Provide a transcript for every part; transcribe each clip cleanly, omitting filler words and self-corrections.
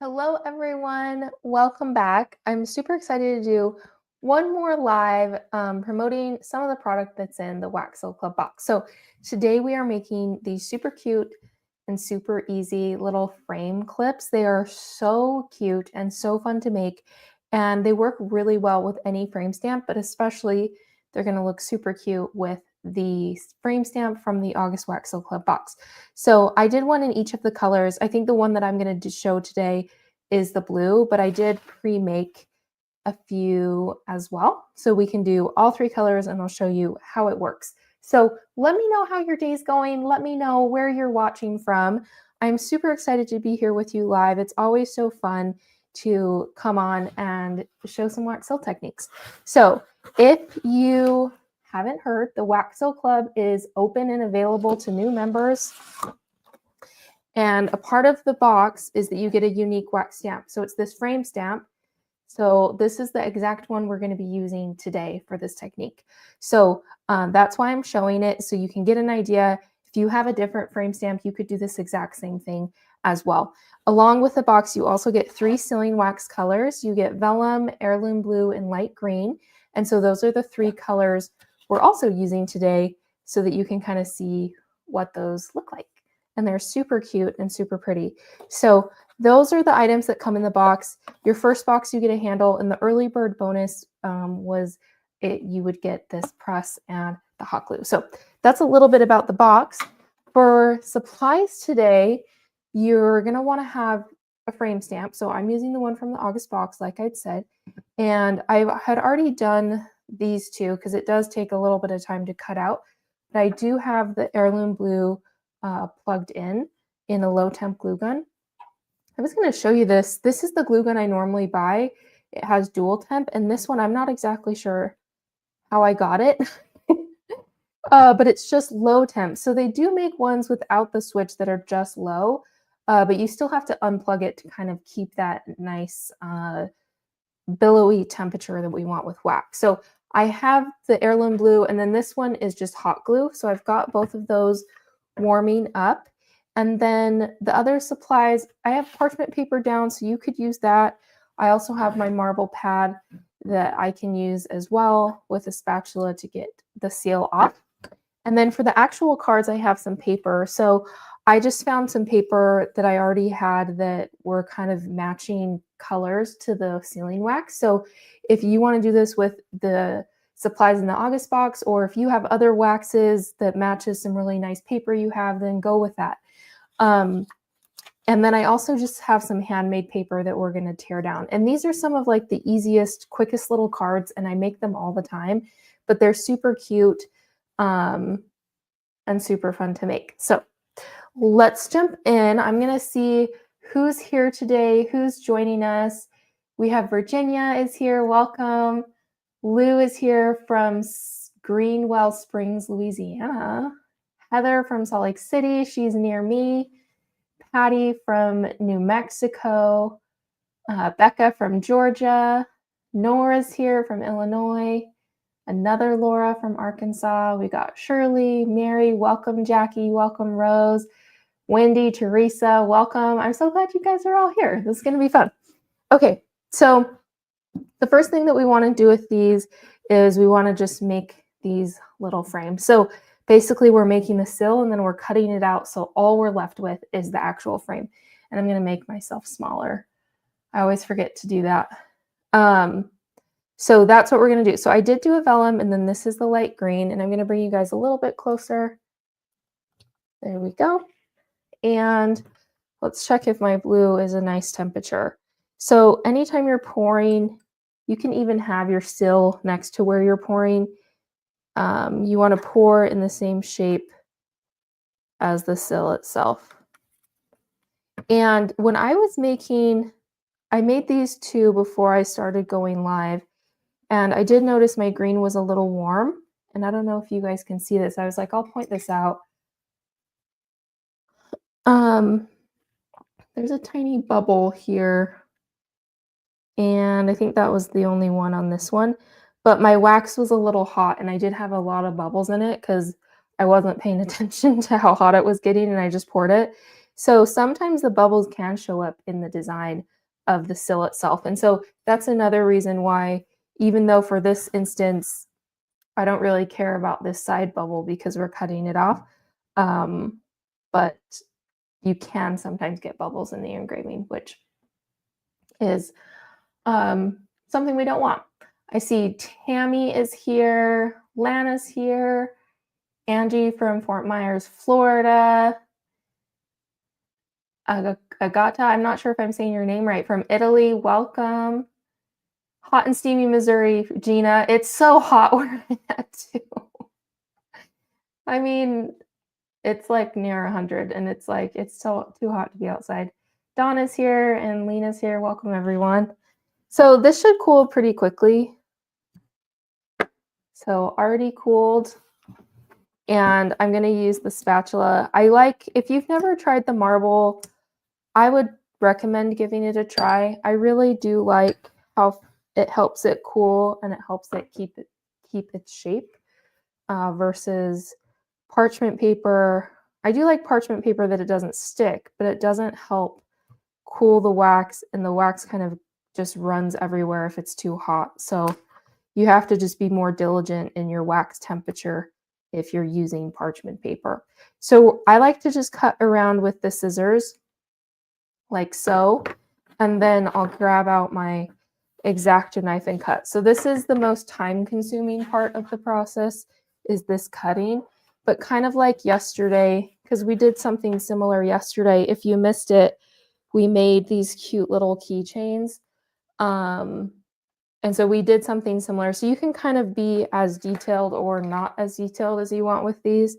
Hello, everyone. Welcome back. I'm super excited to do one more live promoting some of the product that's in the Wax Seal Club box. So today we are making these super cute and super easy little frame clips. They are so cute and so fun to make, and they work really well with any frame stamp, but especially they're going to look super cute with the frame stamp from the August Wax Seal Club box. So I did one in each of the colors. I think the one that I'm going to show today is the blue, but I did pre-make a few as well. So we can do all three colors and I'll show you how it works. So let me know how your day's going. Let me know where you're watching from. I'm super excited to be here with you live. It's always so fun to come on and show some wax seal techniques. So if you haven't heard, the Wax Seal Club is open and available to new members. And a part of the box is that you get a unique wax stamp. So it's this frame stamp. So this is the exact one we're going to be using today for this technique. So that's why I'm showing it, so you can get an idea. If you have a different frame stamp, you could do this exact same thing as well. Along with the box, you also get 3 sealing wax colors. You get vellum, heirloom blue, and light green. And so those are the 3 colors we're also using today so that you can kind of see what those look like. And they're super cute and super pretty. So those are the items that come in the box. Your first box, you get a handle, and the early bird bonus you would get this press and the hot glue. So that's a little bit about the box. For supplies today, you're going to want to have a frame stamp. So I'm using the one from the August box, like I'd said. And I had already done these two because it does take a little bit of time to cut out. But I do have the heirloom blue plugged in a low temp glue gun. I was going to show you this. This is the glue gun I normally buy. It has dual temp, and this one I'm not exactly sure how I got it, but it's just low temp. So they do make ones without the switch that are just low, but you still have to unplug it to kind of keep that nice billowy temperature that we want with wax. So I have the heirloom blue, and then this one is just hot glue. So I've got both of those warming up. And then the other supplies, I have parchment paper down, so you could use that. I also have my marble pad that I can use as well with a spatula to get the seal off. And then for the actual cards, I have some paper. So I just found some paper that I already had that were kind of matching colors to the sealing wax. So if you want to do this with the supplies in the August box, or if you have other waxes that matches some really nice paper you have, then go with that. And then I also just have some handmade paper that we're going to tear down. And these are some of like the easiest, quickest little cards, and I make them all the time, but they're super cute and super fun to make. So let's jump in. I'm going to see who's here today, who's joining us. We have Virginia is here. Welcome. Lou is here from Greenwell Springs, Louisiana. Heather from Salt Lake City. She's near me. Patty from New Mexico. Becca from Georgia. Nora's here from Illinois. Another Laura from Arkansas. We got Shirley, Mary, welcome Jackie, welcome Rose, Wendy, Teresa, welcome. I'm so glad you guys are all here. This is going to be fun. Okay, so the first thing that we want to do with these is we want to just make these little frames. So basically we're making the sill and then we're cutting it out. So all we're left with is the actual frame. And I'm going to make myself smaller. I always forget to do that. So that's what we're going to do. So I did do a vellum, and then this is the light green, and I'm going to bring you guys a little bit closer. There we go. And let's check if my blue is a nice temperature. So anytime you're pouring, you can even have your sill next to where you're pouring. You want to pour in the same shape as the sill itself. And when I was making, I made these 2 before I started going live. And I did notice my green was a little warm. And I don't know if you guys can see this. I was like, I'll point this out. There's a tiny bubble here. And I think that was the only one on this one. But my wax was a little hot, and I did have a lot of bubbles in it because I wasn't paying attention to how hot it was getting, and I just poured it. So sometimes the bubbles can show up in the design of the sill itself. And so that's another reason why, even though for this instance, I don't really care about this side bubble because we're cutting it off. But you can sometimes get bubbles in the engraving, which is something we don't want. I see Tammy is here, Lana's here, Angie from Fort Myers, Florida, Agata, I'm not sure if I'm saying your name right, from Italy, welcome. Hot and steamy Missouri, Gina. It's so hot where I'm at too. I mean, it's like near 100 and it's like, it's so too hot to be outside. Donna's here and Lena's here. Welcome everyone. So this should cool pretty quickly. So already cooled. And I'm going to use the spatula. If you've never tried the marble, I would recommend giving it a try. I really do like how it helps it cool and it helps it keep its shape versus parchment paper. I do like parchment paper that it doesn't stick, but it doesn't help cool the wax, and the wax kind of just runs everywhere if it's too hot. So you have to just be more diligent in your wax temperature if you're using parchment paper. So I like to just cut around with the scissors like so, and then I'll grab out my X-Acto knife and cut. So this is the most time-consuming part of the process, is this cutting. But kind of like yesterday, because we did something similar yesterday. If you missed it, we made these cute little keychains. And so we did something similar. So you can kind of be as detailed or not as detailed as you want with these.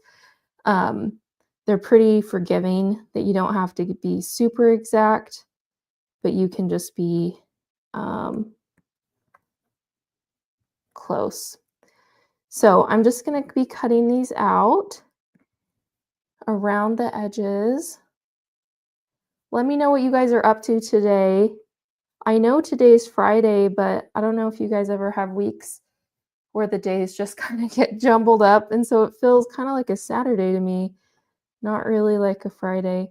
They're pretty forgiving that you don't have to be super exact, but you can just be close. So I'm just going to be cutting these out around the edges. Let me know what you guys are up to today. I know today's Friday, but I don't know if you guys ever have weeks where the days just kind of get jumbled up. And so it feels kind of like a Saturday to me, not really like a Friday.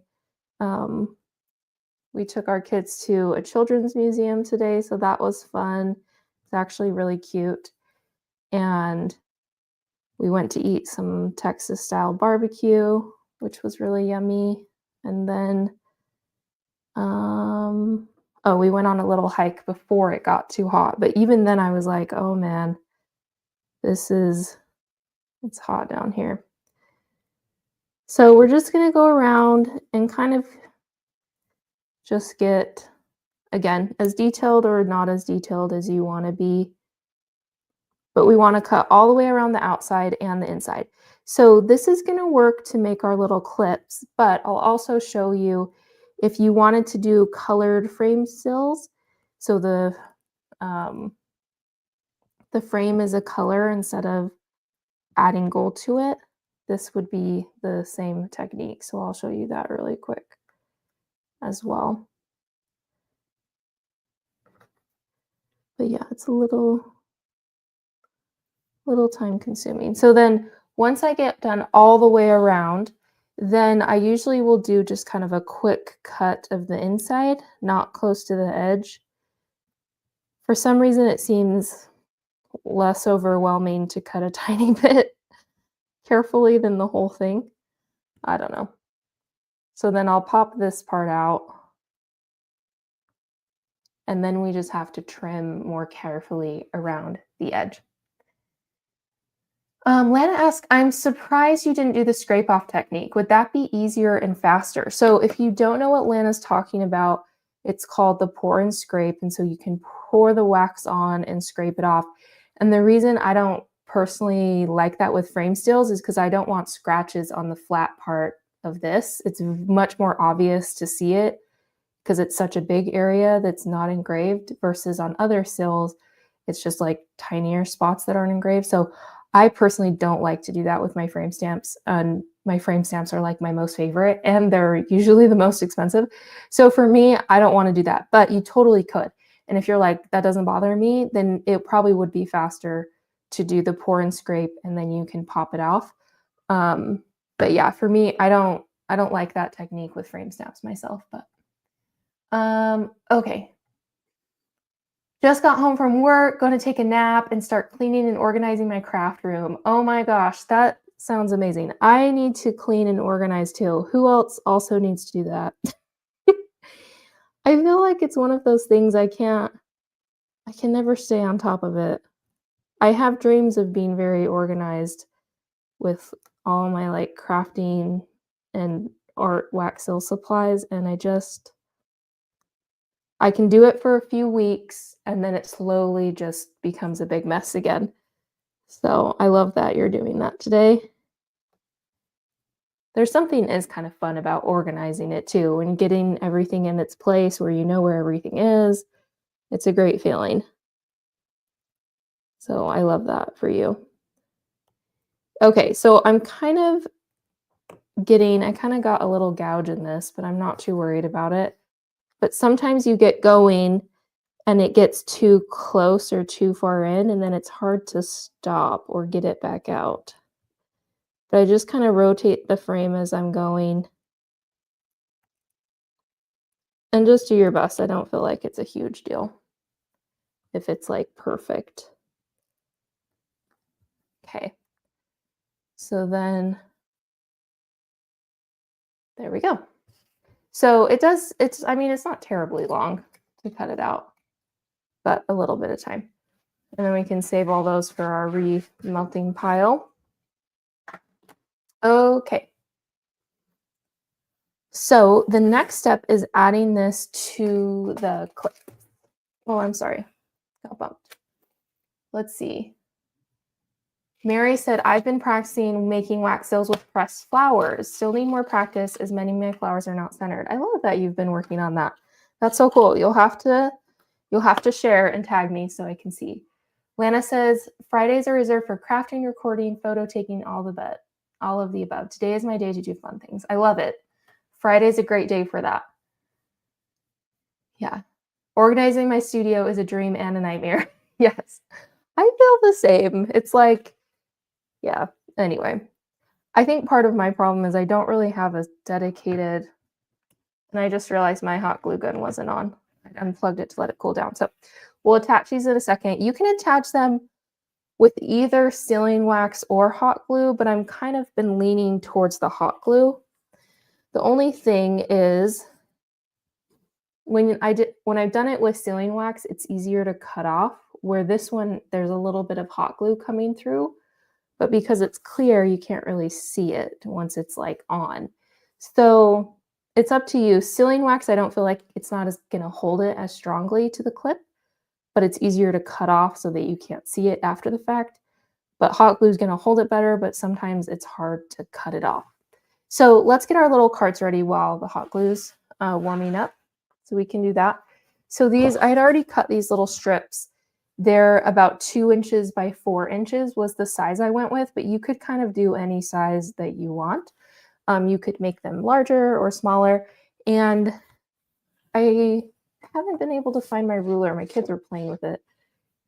We took our kids to a children's museum today, so that was fun. It's actually really cute. And we went to eat some Texas style barbecue, which was really yummy. And then, we went on a little hike before it got too hot. But even then I was like, oh man, it's hot down here. So we're just going to go around and kind of just get, again, as detailed or not as detailed as you want to be. But we want to cut all the way around the outside and the inside. So this is going to work to make our little clips, but I'll also show you if you wanted to do colored frame sills. So the frame is a color instead of adding gold to it. This would be the same technique. So I'll show you that really quick as well. But yeah, it's a little time consuming. So then once I get done all the way around, then I usually will do just kind of a quick cut of the inside, not close to the edge. For some reason, it seems less overwhelming to cut a tiny bit carefully than the whole thing. I don't know. So then I'll pop this part out. And then we just have to trim more carefully around the edge. Lana asked, I'm surprised you didn't do the scrape off technique. Would that be easier and faster? So if you don't know what Lana's talking about, it's called the pour and scrape. And so you can pour the wax on and scrape it off. And the reason I don't personally like that with frame steels is because I don't want scratches on the flat part of this. It's much more obvious to see it because it's such a big area that's not engraved versus on other sills, it's just like tinier spots that aren't engraved. So I personally don't like to do that with my frame stamps, and my frame stamps are like my most favorite and they're usually the most expensive. So for me, I don't want to do that, but you totally could. And if you're like, that doesn't bother me, then it probably would be faster to do the pour and scrape and then you can pop it off. But yeah, for me, I don't I don't like that technique with frame snaps myself, but okay. Just got home from work, going to take a nap and start cleaning and organizing my craft room. Oh my gosh, that sounds amazing. I need to clean and organize too. Who else also needs to do that? I feel like it's one of those things I can never stay on top of it. I have dreams of being very organized with all my like crafting and art wax seal supplies, and I can do it for a few weeks and then it slowly just becomes a big mess again. So I love that you're doing that today. There's something is kind of fun about organizing it too and getting everything in its place where you know where everything is. It's a great feeling. So I love that for you. Okay, so I kind of got a little gouge in this, but I'm not too worried about it. But sometimes you get going and it gets too close or too far in, and then it's hard to stop or get it back out. But I just kind of rotate the frame as I'm going. And just do your best. I don't feel like it's a huge deal if it's like perfect. Okay. So then, there we go. So I mean, it's not terribly long to cut it out, but a little bit of time. And then we can save all those for our re-melting pile. Okay. So the next step is adding this to the clip. Oh, I'm sorry. Got bumped. Let's see. Mary said, I've been practicing making wax seals with pressed flowers. Still need more practice as many of my flowers are not centered. I love that you've been working on that. That's so cool. You'll have to share and tag me so I can see. Lana says, Fridays are reserved for crafting, recording, photo taking, all of the above. Today is my day to do fun things. I love it. Friday's a great day for that. Yeah. Organizing my studio is a dream and a nightmare. Yes. I feel the same. It's like, yeah. Anyway, I think part of my problem is I don't really have a dedicated, and I just realized my hot glue gun wasn't on. I unplugged it to let it cool down. So we'll attach these in a second. You can attach them with either sealing wax or hot glue, but I'm kind of been leaning towards the hot glue. The only thing is when I've done it with sealing wax, it's easier to cut off, where this one, there's a little bit of hot glue coming through, but because it's clear, you can't really see it once it's like on. So it's up to you. Sealing wax, I don't feel like it's not gonna hold it as strongly to the clip, but it's easier to cut off so that you can't see it after the fact. But hot glue is gonna hold it better, but sometimes it's hard to cut it off. So let's get our little carts ready while the hot glue's warming up. So we can do that. So I had already cut these little strips. They're about 2 inches by 4 inches was the size I went with, but you could kind of do any size that you want. You could make them larger or smaller. And I haven't been able to find my ruler. My kids are playing with it.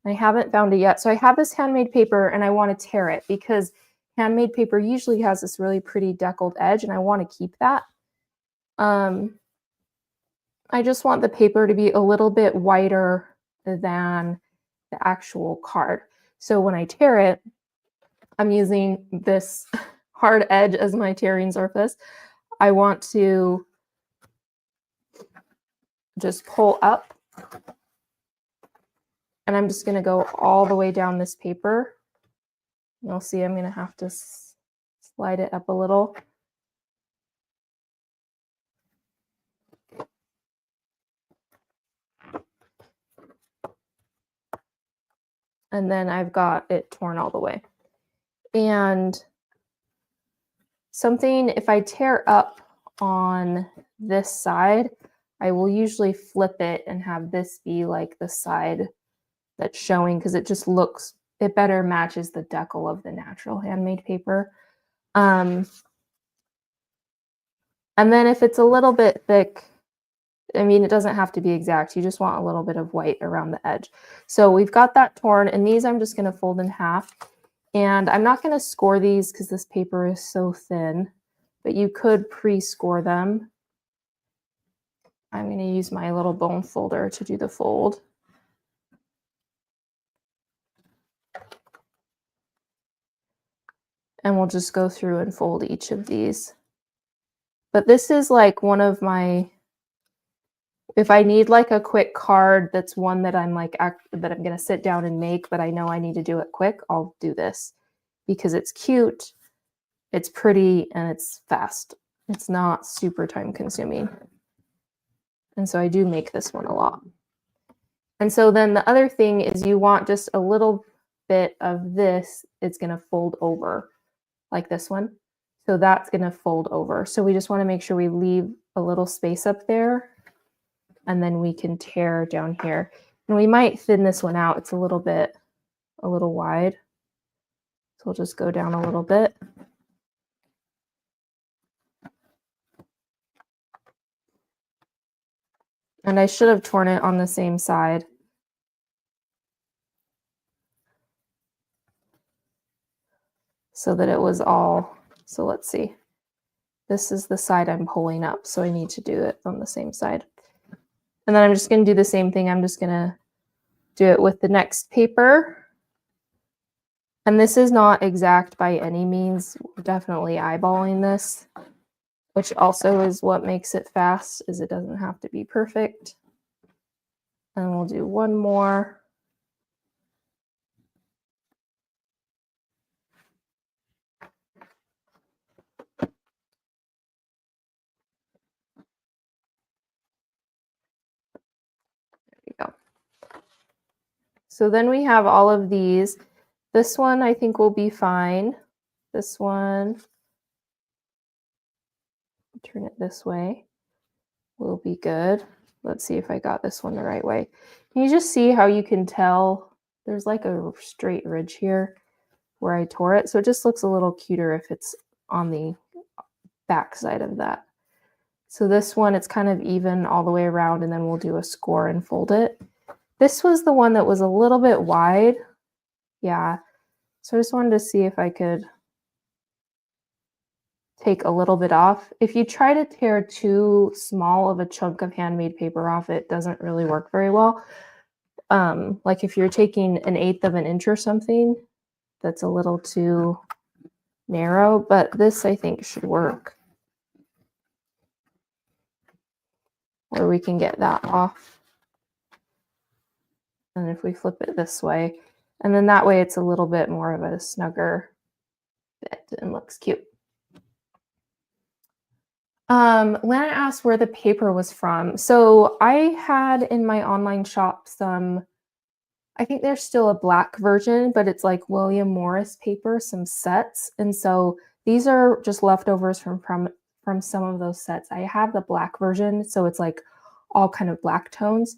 I haven't found it yet. So I have this handmade paper and I want to tear it because handmade paper usually has this really pretty deckled edge and I want to keep that. I just want the paper to be a little bit wider than the actual card. So when I tear it, I'm using this hard edge as my tearing surface. I want to just pull up and I'm just going to go all the way down this paper. You'll see I'm going to have to slide it up a little. And then I've got it torn all the way. And if I tear up on this side, I will usually flip it and have this be like the side that's showing because it better matches the decal of the natural handmade paper. And then if it's a little bit thick, I mean, it doesn't have to be exact. You just want a little bit of white around the edge. So we've got that torn, and these I'm just going to fold in half. And I'm not going to score these because this paper is so thin, but you could pre-score them. I'm going to use my little bone folder to do the fold. And we'll just go through and fold each of these. But this is like one of my, if I need like a quick card that's one that I'm like, that I'm going to sit down and make, but I know I need to do it quick, I'll do this because it's cute, it's pretty, and it's fast. It's not super time consuming. And so I do make this one a lot. And so then the other thing is you want just a little bit of this, it's going to fold over like this one. So that's going to fold over. So we just want to make sure we leave a little space up there, and then we can tear down here. And we might thin this one out. It's a little wide. So we'll just go down a little bit. And I should have torn it on the same side. So that it was all, so let's see. This is the side I'm pulling up, so I need to do it on the same side. And then I'm just going to do the same thing. I'm just going to do it with the next paper. And this is not exact by any means. We're definitely eyeballing this, which also is what makes it fast, is it doesn't have to be perfect. And we'll do one more. Go. So then we have all of these. This one I think will be fine. This one, turn it this way, will be good. Let's see if I got this one the right way. Can you just see how you can tell there's like a straight ridge here where I tore it? So it just looks a little cuter if it's on the back side of that. So this one, it's kind of even all the way around, and then we'll do a score and fold it. This was the one that was a little bit wide. Yeah. So I just wanted to see if I could take a little bit off. If you try to tear too small of a chunk of handmade paper off, it doesn't really work very well. Like if you're taking 1/8 of an inch or something, that's a little too narrow, but this I think should work. Or we can get that off. And if we flip it this way, and then that way it's a little bit more of a snugger fit and looks cute. Lana asked where the paper was from. So I had in my online shop some, I think there's still a black version, but it's like William Morris paper, some sets. And so these are just leftovers from some of those sets. I have the black version, so it's like all kind of black tones.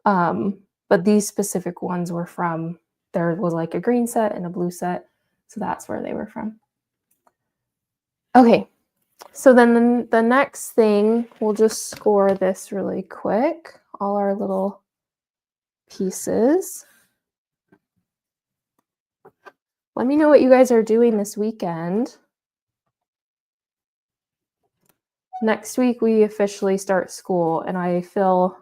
But these specific ones were from, there was like a green set and a blue set. So that's where they were from. Okay. So then the next thing, we'll just score this really quick, all our little pieces. Let me know what you guys are doing this weekend. Next week, we officially start school, and I feel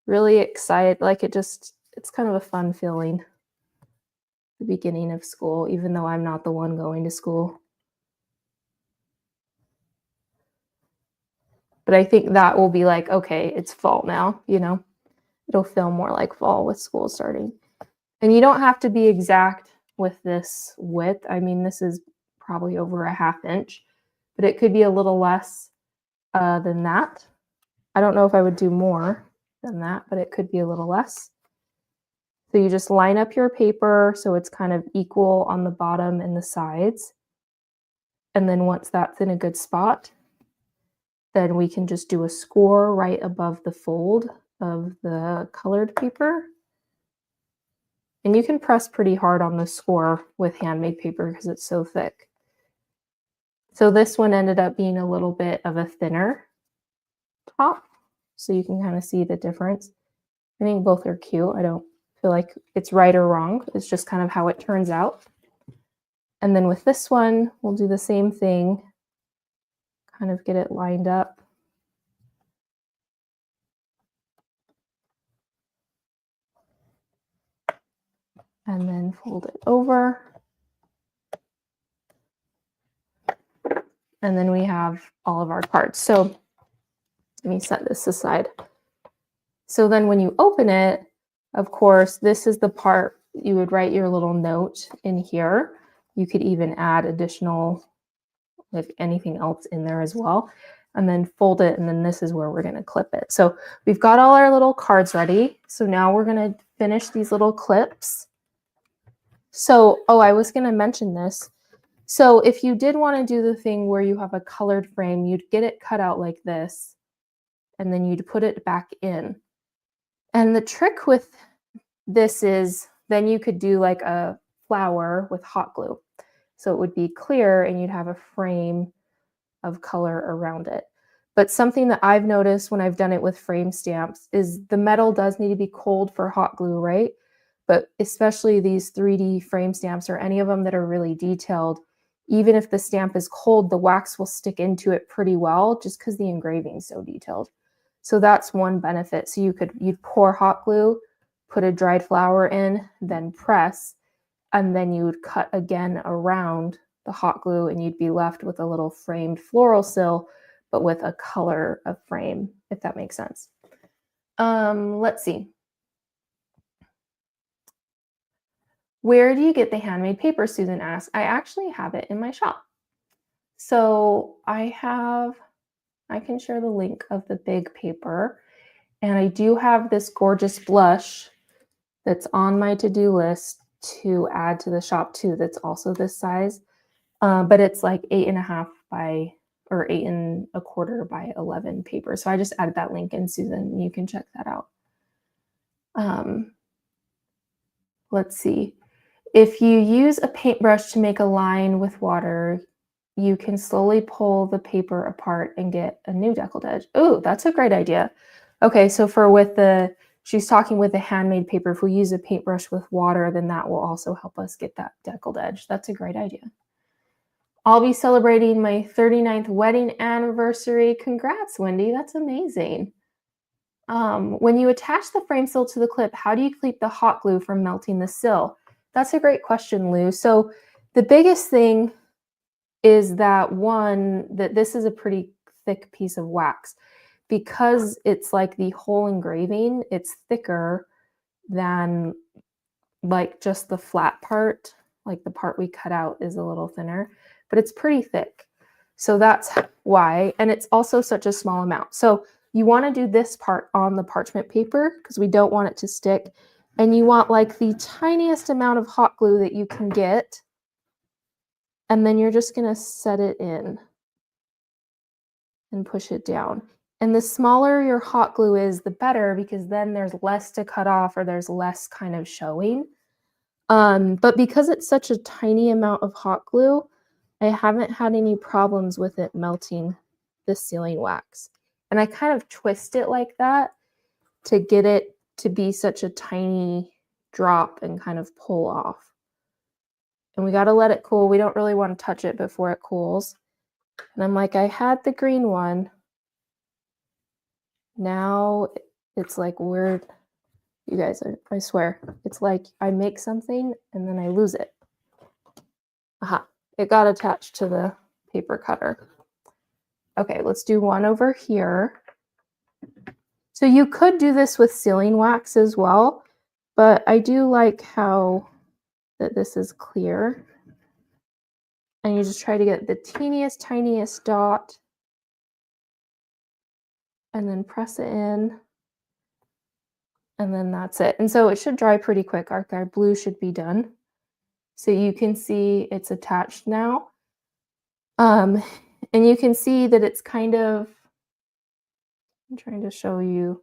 really excited. Like it's kind of a fun feeling, the beginning of school, even though I'm not the one going to school. But I think that will be like, okay, it's fall now, you know? It'll feel more like fall with school starting. And you don't have to be exact with this width. I mean, this is probably over 1/2 inch, but it could be a little less than that. I don't know if I would do more than that, but it could be a little less. So you just line up your paper so it's kind of equal on the bottom and the sides. And then once that's in a good spot, then we can just do a score right above the fold of the colored paper. And you can press pretty hard on the score with handmade paper because it's so thick. So this one ended up being a little bit of a thinner top, so you can kind of see the difference. I think both are cute. I don't feel like it's right or wrong. It's just kind of how it turns out. And then with this one, we'll do the same thing. kind of get it lined up. And then fold it over. And then we have all of our cards. So let me set this aside. So then when you open it, of course, this is the part you would write your little note in here. You could even add additional, like anything else in there as well. And then fold it, and then this is where we're going to clip it. So we've got all our little cards ready. So now we're going to finish these little clips. So, oh, I was going to mention this. So if you did want to do the thing where you have a colored frame, you'd get it cut out like this, and then you'd put it back in. And the trick with this is then you could do like a flower with hot glue. So it would be clear and you'd have a frame of color around it. But something that I've noticed when I've done it with frame stamps is the metal does need to be cold for hot glue, right? But especially these 3D frame stamps or any of them that are really detailed, even if the stamp is cold, the wax will stick into it pretty well just because the engraving is so detailed. So that's one benefit. So you'd pour hot glue, put a dried flower in, then press, and then you would cut again around the hot glue and you'd be left with a little framed floral sill, but with a color of frame, if that makes sense. Let's see. Where do you get the handmade paper? Susan asked. I actually have it in my shop. So I can share the link of the big paper. And I do have this gorgeous blush that's on my to-do list to add to the shop too. That's also this size, but it's like 8.5 by, or 8.25 by 11 paper. So I just added that link in, Susan. You can check that out. Let's see. If you use a paintbrush to make a line with water, you can slowly pull the paper apart and get a new deckled edge. Oh, that's a great idea. Okay, so she's talking with the handmade paper. If we use a paintbrush with water, then that will also help us get that deckled edge. That's a great idea. I'll be celebrating my 39th wedding anniversary. Congrats, Wendy. That's amazing. When you attach the frame sill to the clip, how do you keep the hot glue from melting the sill? That's a great question, Lou. So the biggest thing is that this is a pretty thick piece of wax. Because it's like the whole engraving, it's thicker than like just the flat part. Like the part we cut out is a little thinner, but it's pretty thick. So that's why, and it's also such a small amount. So you want to do this part on the parchment paper because we don't want it to stick. And you want like the tiniest amount of hot glue that you can get. And then you're just going to set it in and push it down. And the smaller your hot glue is, the better, because then there's less to cut off or there's less kind of showing. But because it's such a tiny amount of hot glue, I haven't had any problems with it melting the sealing wax. And I kind of twist it like that to get it to be such a tiny drop and kind of pull off. And we got to let it cool. We don't really want to touch it before it cools. And I'm like, I had the green one. Now it's like weird. You guys, I swear, it's like I make something and then I lose it. Aha, it got attached to the paper cutter. Okay, let's do one over here. So you could do this with sealing wax as well, but I do like how that this is clear. And you just try to get the teeniest, tiniest dot and then press it in. And then that's it. And so it should dry pretty quick. Our blue should be done. So you can see it's attached now. And you can see that it's kind of, I'm trying to show you.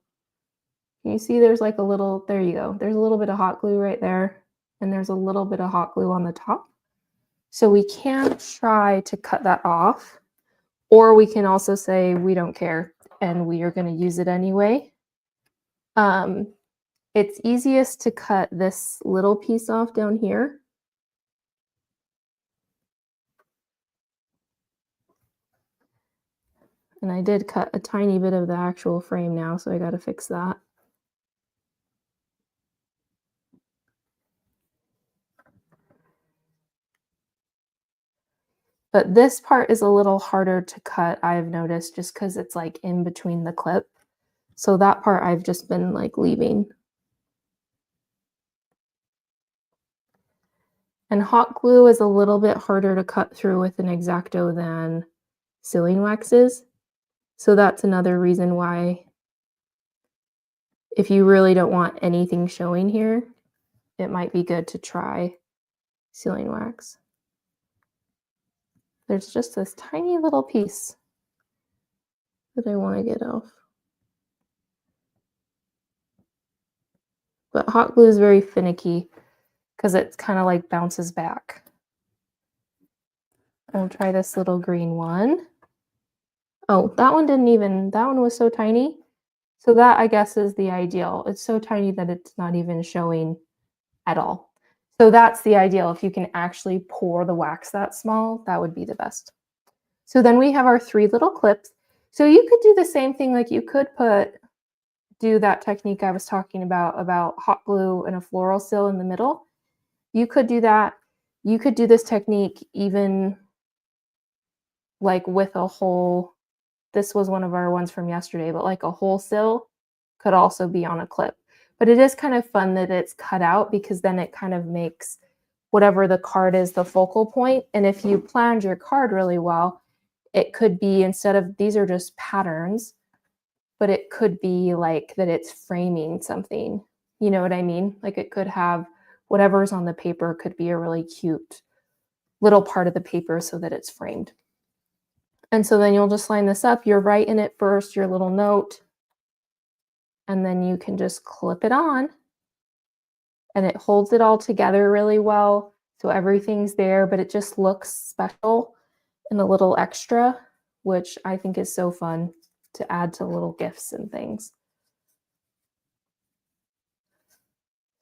Can you see there's like a little, there you go. There's a little bit of hot glue right there. And there's a little bit of hot glue on the top. So we can try to cut that off. Or we can also say we don't care and we are going to use it anyway. It's easiest to cut this little piece off down here. And I did cut a tiny bit of the actual frame now, so I gotta fix that. But this part is a little harder to cut, I've noticed, just because it's like in between the clip. So that part I've just been like leaving. And hot glue is a little bit harder to cut through with an X-Acto than sealing wax is. So that's another reason why, if you really don't want anything showing here, it might be good to try sealing wax. There's just this tiny little piece that I want to get off. But hot glue is very finicky because it kind of like bounces back. I'll try this little green one. Oh, that one was so tiny. So that, I guess, is the ideal. It's so tiny that it's not even showing at all. So that's the ideal. If you can actually pour the wax that small, that would be the best. So then we have our 3 little clips. So you could do the same thing, like you could do that technique I was talking about hot glue and a floral seal in the middle. You could do that. You could do this technique even like with a whole, this was one of our ones from yesterday, but like a whole seal could also be on a clip. But it is kind of fun that it's cut out, because then it kind of makes whatever the card is the focal point. And if you planned your card really well, it could be, instead of, these are just patterns, but it could be like that it's framing something. You know what I mean? Like it could have whatever's on the paper could be a really cute little part of the paper so that it's framed. And so then you'll just line this up. You're writing it first, your little note, and then you can just clip it on, and it holds it all together really well. So everything's there, but it just looks special and a little extra, which I think is so fun to add to little gifts and things.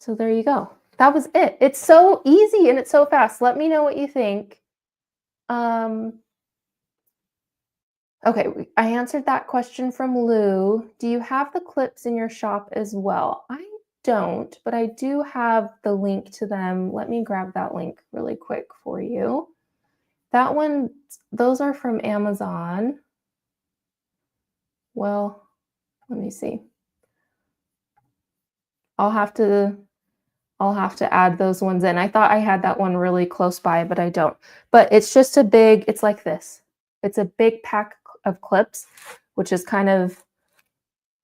So there you go. That was it. It's so easy and it's so fast. Let me know what you think. Okay, I answered that question from Lou. Do you have the clips in your shop as well? I don't, but I do have the link to them. Let me grab that link really quick for you. That one, those are from Amazon. Well, let me see. I'll have to add those ones in. I thought I had that one really close by, but I don't. But it's just it's like this. It's a big pack of clips, which is kind of,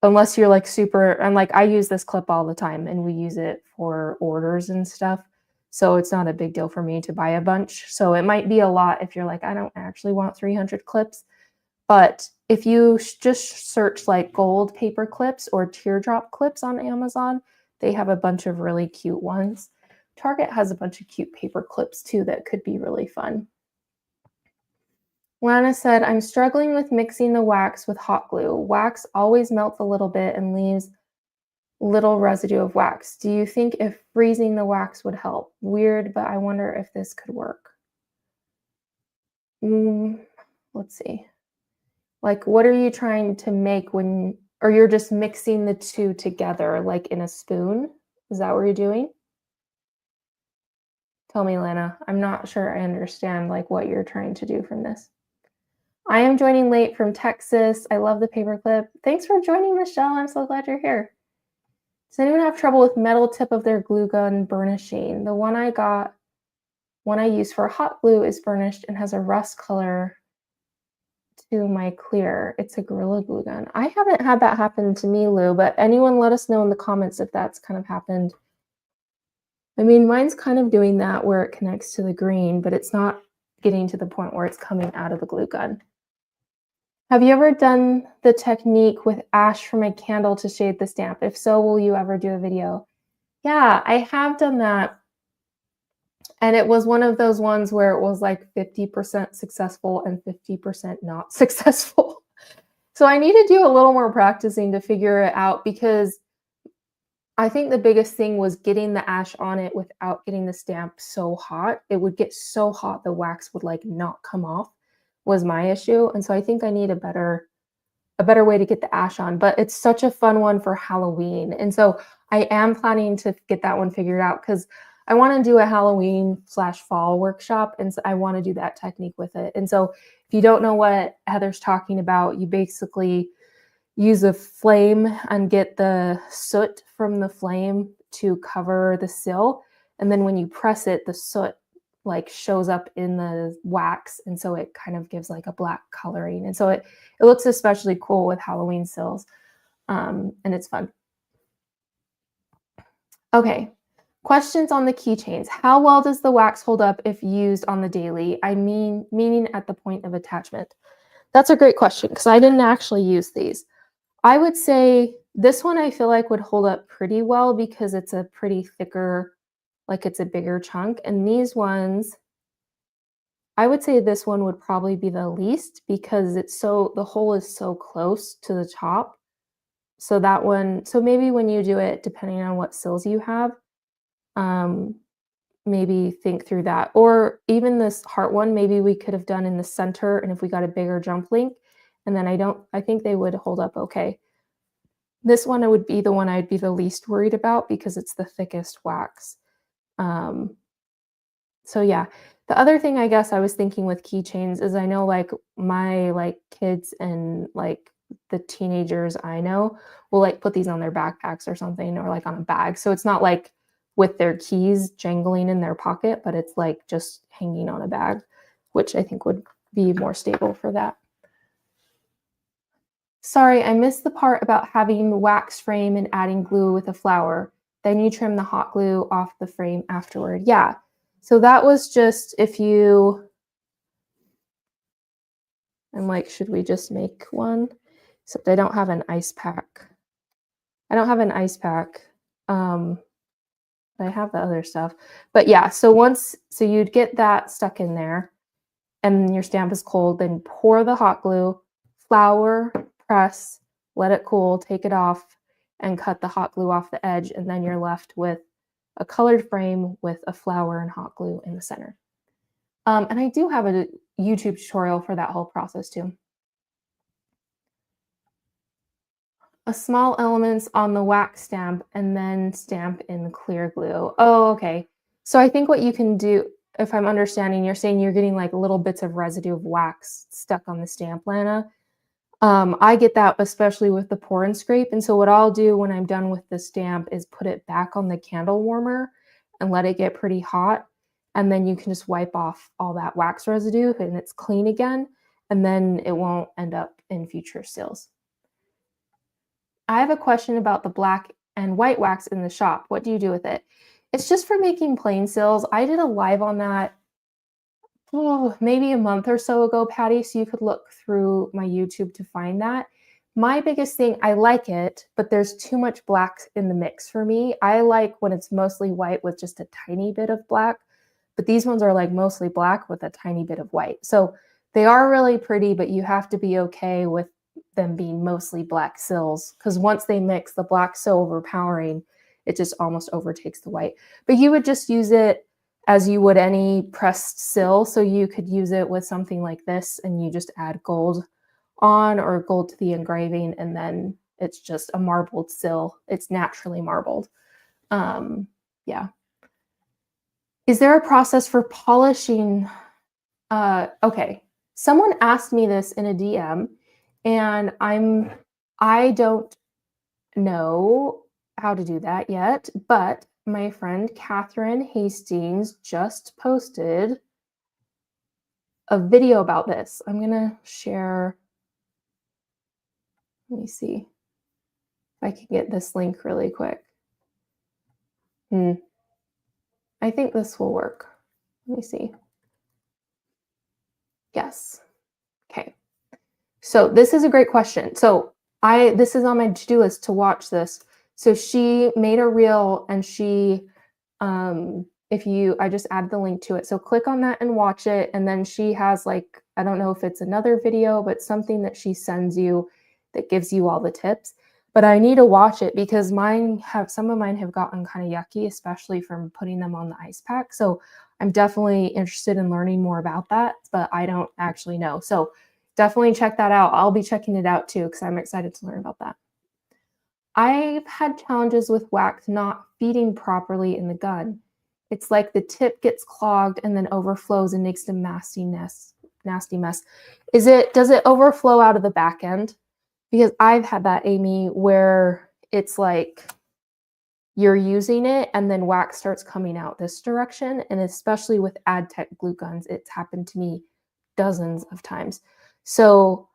unless you're like super, and like I use this clip all the time and we use it for orders and stuff. So it's not a big deal for me to buy a bunch. So it might be a lot if you're like, I don't actually want 300 clips. But if you just search like gold paper clips or teardrop clips on Amazon, they have a bunch of really cute ones. Target has a bunch of cute paper clips too that could be really fun. Lana said, I'm struggling with mixing the wax with hot glue. Wax always melts a little bit and leaves little residue of wax. Do you think if freezing the wax would help? Weird, but I wonder if this could work. Let's see. Like, what are you trying to make when, or you're just mixing the two together, like in a spoon? Is that what you're doing? Tell me, Lana. I'm not sure I understand like what you're trying to do from this. I am joining late from Texas. I love the paperclip. Thanks for joining, Michelle. I'm so glad you're here. Does anyone have trouble with metal tip of their glue gun burnishing? The one I use for hot glue is burnished and has a rust color to my clear. It's a Gorilla Glue gun. I haven't had that happen to me, Lou, but anyone let us know in the comments if that's kind of happened. I mean, mine's kind of doing that where it connects to the green, but it's not getting to the point where it's coming out of the glue gun. Have you ever done the technique with ash from a candle to shade the stamp? If so, will you ever do a video? Yeah, I have done that. And it was one of those ones where it was like 50% successful and 50% not successful. So I need to do a little more practicing to figure it out, because I think the biggest thing was getting the ash on it without getting the stamp so hot. It would get so hot the wax would like not come off, was my issue. And so I think I need a better a better way to get the ash on, but it's such a fun one for Halloween. And so I am planning to get that one figured out because I want to do a Halloween/fall workshop. And so I want to do that technique with it. And so if you don't know what Heather's talking about, you basically use a flame and get the soot from the flame to cover the sill. And then when you press it, the soot like shows up in the wax. And so it kind of gives like a black coloring. And so it looks especially cool with Halloween sills. And it's fun. Okay. Questions on the keychains. How well does the wax hold up if used on the daily? I mean, meaning at the point of attachment. That's a great question because I didn't actually use these. I would say this one I feel like would hold up pretty well because it's a pretty thicker, like it's a bigger chunk. And these ones, I would say this one would probably be the least because the hole is so close to the top. So that one, so maybe when you do it, depending on what sills you have, um, maybe think through that. Or even this heart one, maybe we could have done in the center. And if we got a bigger jump link, and then I think they would hold up okay. This one would be the one I'd be the least worried about because it's the thickest wax. Um, so yeah, the other thing I guess I was thinking with keychains is I know like my like kids and like the teenagers I know will like put these on their backpacks or something or like on a bag. So it's not like with their keys jangling in their pocket, but it's like just hanging on a bag, which I think would be more stable for that. Sorry, I missed the part about having the wax frame and adding glue with a flower. Then you trim the hot glue off the frame afterward. Yeah. So that was just if you, I'm like, should we just make one? Except I don't have an ice pack. I don't have an ice pack. I have the other stuff. But yeah, so you'd get that stuck in there and your stamp is cold, then pour the hot glue, flour, press, let it cool, take it off, and cut the hot glue off the edge. And then you're left with a colored frame with a flower and hot glue in the center. And I do have a YouTube tutorial for that whole process too. A small elements on the wax stamp and then stamp in clear glue. Oh, okay. So I think what you can do, if I'm understanding, you're saying you're getting like little bits of residue of wax stuck on the stamp, Lana. I get that especially with the pour and scrape. And so what I'll do when I'm done with the stamp is put it back on the candle warmer and let it get pretty hot. And then you can just wipe off all that wax residue and it's clean again. And then it won't end up in future sills. I have a question about the black and white wax in the shop. What do you do with it? It's just for making plain sills. I did a live on that maybe a month or so ago, Patty, so you could look through my YouTube to find that. My biggest thing, I like it, but there's too much black in the mix for me. I like when it's mostly white with just a tiny bit of black, but these ones are like mostly black with a tiny bit of white. So they are really pretty, but you have to be okay with them being mostly black sills because once they mix, the black's so overpowering, it just almost overtakes the white. But you would just use it as you would any pressed sill. So you could use it with something like this and you just add gold on or gold to the engraving and then it's just a marbled sill. It's naturally marbled. Yeah. Is there a process for polishing? Okay. Someone asked me this in a DM and I don't know how to do that yet, but my friend Catherine Hastings just posted a video about this. I'm going to share. Let me see if I can get this link really quick. I think this will work. Let me see. Yes. Okay. So this is a great question. So this is on my to-do list to watch this. So she made a reel and she, I just add the link to it. So click on that and watch it. And then she has like, I don't know if it's another video, but something that she sends you that gives you all the tips. But I need to watch it because some of mine have gotten kind of yucky, especially from putting them on the ice pack. So I'm definitely interested in learning more about that, but I don't actually know. So definitely check that out. I'll be checking it out too because I'm excited to learn about that. I've had challenges with wax not feeding properly in the gun. It's like the tip gets clogged and then overflows and makes a nasty mess. Nasty mess. Does it overflow out of the back end? Because I've had that, Amy, where it's like you're using it and then wax starts coming out this direction. And especially with AdTech glue guns, it's happened to me dozens of times. So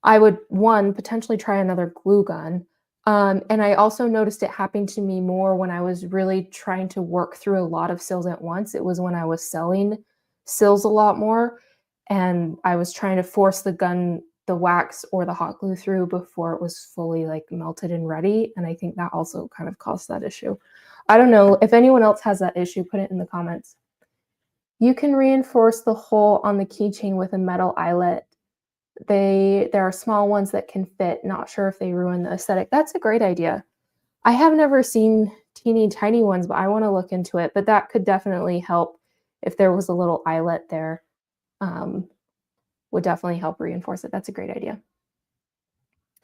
I would, one, potentially try another glue gun. And I also noticed it happening to me more when I was really trying to work through a lot of sills at once. It was when I was selling sills a lot more and I was trying to force the wax or the hot glue through before it was fully like melted and ready. And I think that also kind of caused that issue. I don't know if anyone else has that issue, put it in the comments. You can reinforce the hole on the keychain with a metal eyelet. There are small ones that can fit. Not sure if they ruin the aesthetic. That's a great idea. I have never seen teeny tiny ones, but I want to look into it. But that could definitely help if there was a little eyelet there. Would definitely help reinforce it. That's a great idea.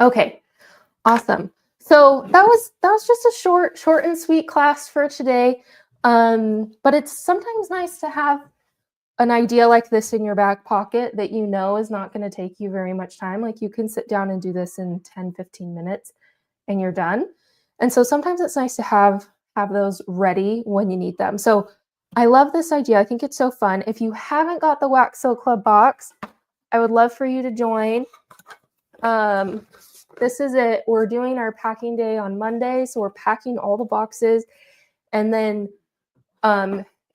Okay, awesome. So that was just a short and sweet class for today. But it's sometimes nice to have an idea like this in your back pocket that you know is not going to take you very much time. Like you can sit down and do this in 10, 15 minutes and you're done. And so sometimes it's nice to have those ready when you need them. So I love this idea. I think it's so fun. If you haven't got the Wax Seal Club box, I would love for you to join. This is it. We're doing our packing day on Monday. So we're packing all the boxes. And then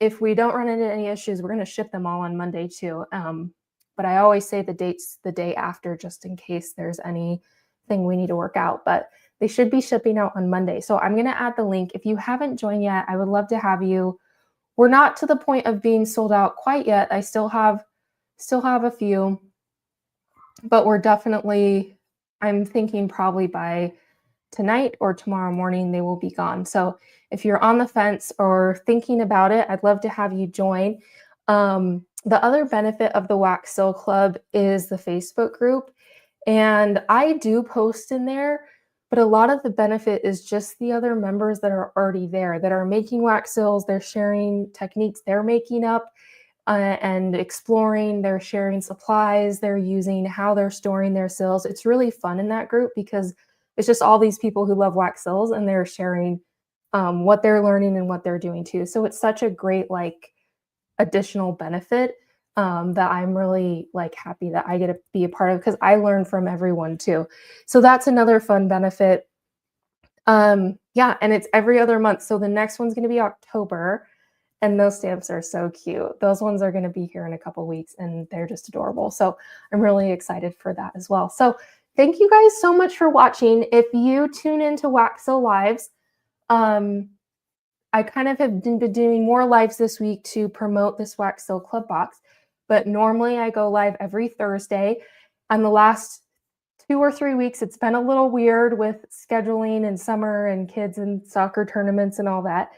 if we don't run into any issues, we're going to ship them all on Monday too. But I always say the date's the day after just in case there's anything we need to work out. But they should be shipping out on Monday. So I'm going to add the link. If you haven't joined yet, I would love to have you. We're not to the point of being sold out quite yet. I still have a few, but we're definitely, I'm thinking probably by tonight or tomorrow morning, they will be gone. So if you're on the fence or thinking about it, I'd love to have you join. The other benefit of the Wax Seal Club is the Facebook group. And I do post in there, but a lot of the benefit is just the other members that are already there that are making wax seals. They're sharing techniques they're making up and exploring. They're sharing supplies they're using, how they're storing their seals. It's really fun in that group because it's just all these people who love wax seals and they're sharing what they're learning and what they're doing too. So it's such a great like additional benefit that I'm really like happy that I get to be a part of because I learn from everyone too. So that's another fun benefit. Yeah, and it's every other month. So the next one's going to be October. And those stamps are so cute. Those ones are going to be here in a couple weeks and they're just adorable. So I'm really excited for that as well. So thank you guys so much for watching. If you tune into Wax Seal Lives, I kind of have been doing more lives this week to promote this Wax Seal Club box, but normally I go live every Thursday. And the last 2 or 3 weeks, it's been a little weird with scheduling and summer and kids and soccer tournaments and all that.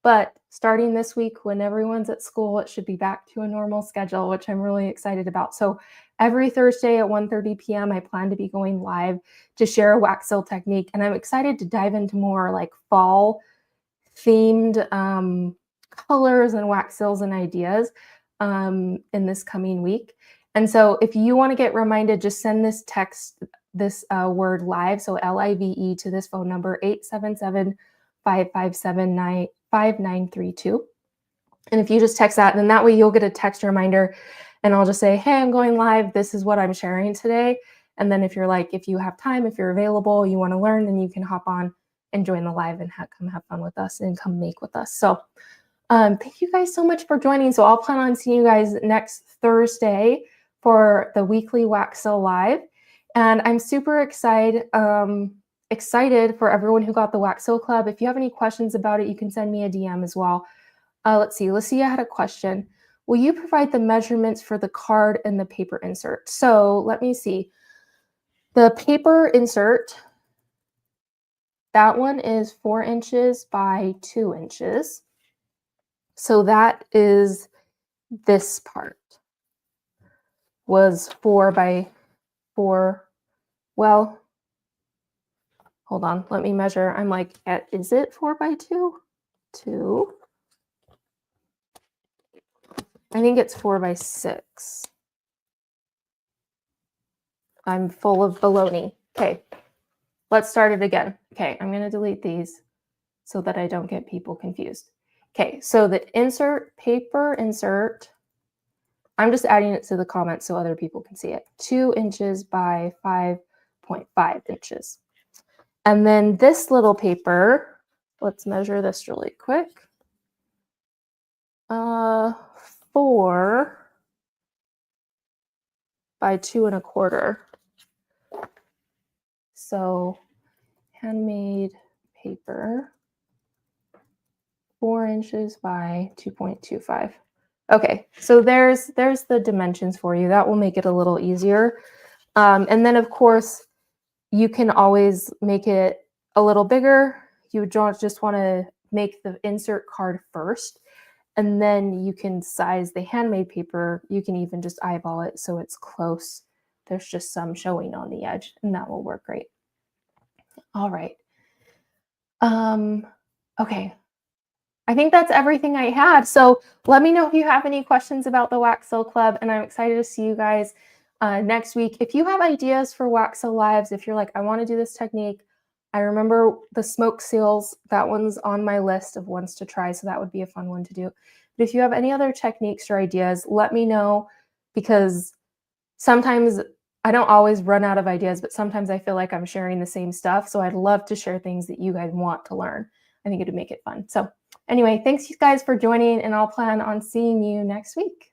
But starting this week, when everyone's at school, it should be back to a normal schedule, which I'm really excited about. So every Thursday at 1:30 p.m., I plan to be going live to share a wax seal technique. And I'm excited to dive into more like fall themed colors and wax seals and ideas in this coming week. And so if you want to get reminded, just send this text, this word live, so LIVE to this phone number, 877-557-5932. And if you just text that, then that way you'll get a text reminder and I'll just say, hey, I'm going live. This is what I'm sharing today. And then if you're like, if you have time, if you're available, you want to learn, then you can hop on and join the live and come have fun with us and come make with us. So thank you guys so much for joining. So I'll plan on seeing you guys next Thursday for the weekly Wax Seal Live. And I'm super excited for everyone who got the Wax Seal Club. If you have any questions about it, you can send me a DM as well. Let's see, Lucia had a question. Will you provide the measurements for the card and the paper insert? So let me see. The paper insert, that one is 4 inches by 2 inches. So that is this part was 4 by 4, well, hold on, let me measure. I'm like, is it 4 by 2? 2. I think it's 4 by 6. I'm full of baloney. Okay, let's start it again. Okay, I'm gonna delete these so that I don't get people confused. Okay, so the paper insert, I'm just adding it to the comments so other people can see it. 2 inches by 5.5 inches. And then this little paper, let's measure this really quick. 4 by 2.25. So handmade paper, 4 inches by 2.25. Okay, so there's the dimensions for you. That will make it a little easier. And then of course, you can always make it a little bigger. You don't just want to make the insert card first, and then you can size the handmade paper. You can even just eyeball it so it's close. There's just some showing on the edge, and that will work great. All right. Okay. I think that's everything I had. So let me know if you have any questions about the Wax Seal Club, and I'm excited to see you guys next week. If you have ideas for Wax Seal Lives, if you're like, I want to do this technique, I remember the smoke seals. That one's on my list of ones to try, so that would be a fun one to do. But if you have any other techniques or ideas, let me know, because sometimes I don't always run out of ideas, but sometimes I feel like I'm sharing the same stuff. So I'd love to share things that you guys want to learn. I think it would make it fun. So anyway, thanks you guys for joining, and I'll plan on seeing you next week.